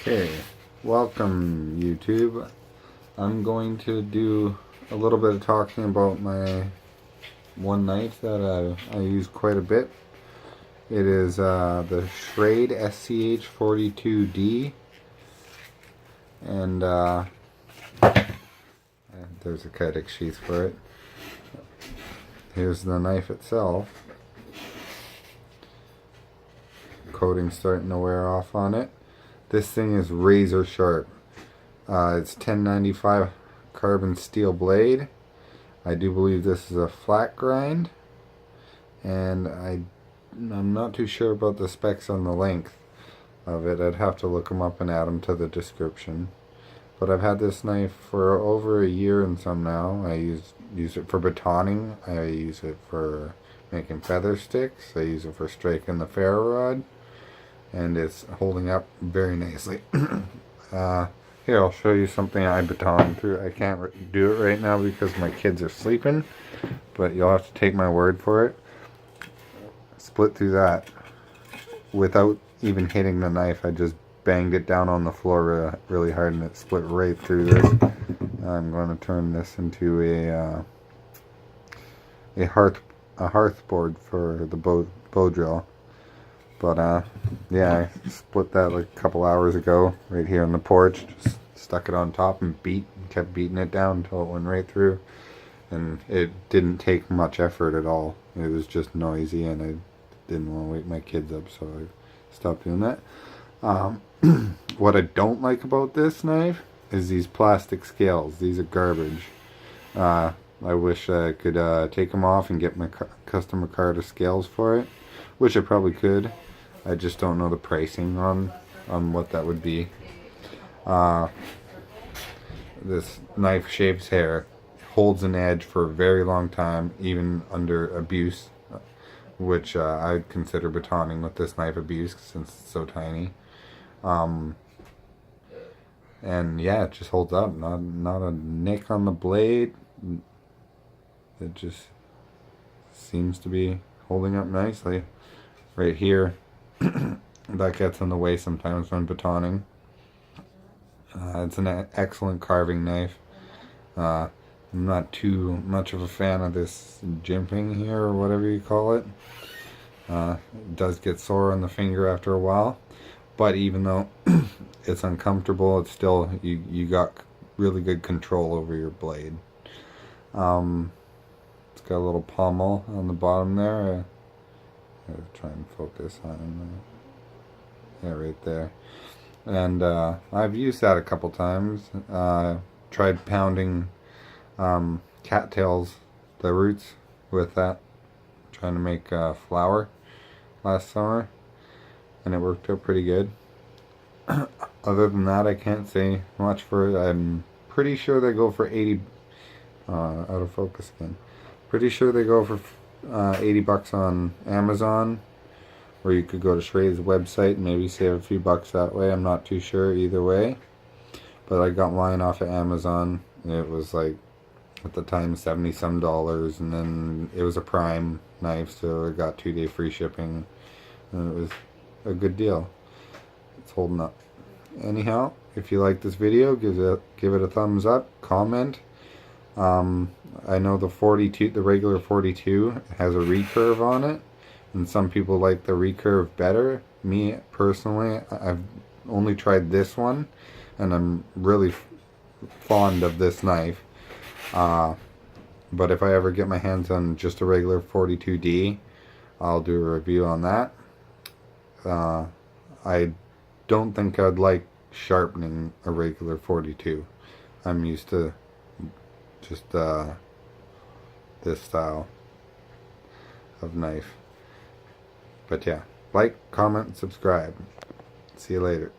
Okay, welcome YouTube. I'm going to do a little bit of talking about my one knife that I use quite a bit. It is the Schrade sch42d, and there's a Kydex sheath for it. Here's the knife itself. Coating's starting to wear off on it. This thing is razor sharp. It's 1095 carbon steel blade. I do believe this is a flat grind, and I'm not too sure about the specs on the length of it. I'd have to look them up and add them to the description. But I've had this knife for over a year and some now. I use it for batoning. I use it for making feather sticks. I use it for striking the ferro rod, and it's holding up very nicely. Here, I'll show you something I baton through. I can't do it right now because my kids are sleeping, but you'll have to take my word for it. Split through that without even hitting the knife. I just banged it down on the floor really hard, and it split right through this. I'm going to turn this into a hearth board for the bow drill. But yeah, I split that like a couple hours ago right here on the porch. Just stuck it on top and kept beating it down until it went right through. And it didn't take much effort at all. It was just noisy, and I didn't want to wake my kids up, so I stopped doing that. What I don't like about this knife is these plastic scales. These are garbage. I wish I could take them off and get my custom Micarta scales for it, which I probably could. I just don't know the pricing on what that would be. This knife shaves hair, holds an edge for a very long time, even under abuse, which I'd consider batoning with this knife abuse since it's so tiny. And yeah, it just holds up. Not a nick on the blade. It just seems to be holding up nicely. Right here, that gets in the way sometimes when batoning. It's an excellent carving knife. I'm not too much of a fan of this jimping here, or whatever you call it. It does get sore on the finger after a while, but even though it's uncomfortable, it's still, you got really good control over your blade. It's got a little pommel on the bottom there. I'll try and focus on yeah, right there. And I've used that a couple times. Tried pounding cattails, the roots, with that, trying to make flour last summer, and it worked out pretty good. Other than that, I can't say much for it. I'm pretty sure they go for 80 out of focus again. Pretty sure they go for 80 bucks on Amazon, or you could go to Schrade's website and maybe save a few bucks that way. I'm not too sure either way, but I got mine off of Amazon. It was like, at the time, $70 some, and then it was a Prime knife, so I got 2-day free shipping, and it was a good deal. It's holding up. Anyhow, if you like this video, give it a thumbs up, comment. I know the regular 42 has a recurve on it, and some people like the recurve better. Me personally, I've only tried this one, and I'm really fond of this knife. But if I ever get my hands on just a regular 42D, I'll do a review on that. I don't think I'd like sharpening a regular 42. I'm used to just this style of knife. But yeah, like, comment, subscribe. See you later.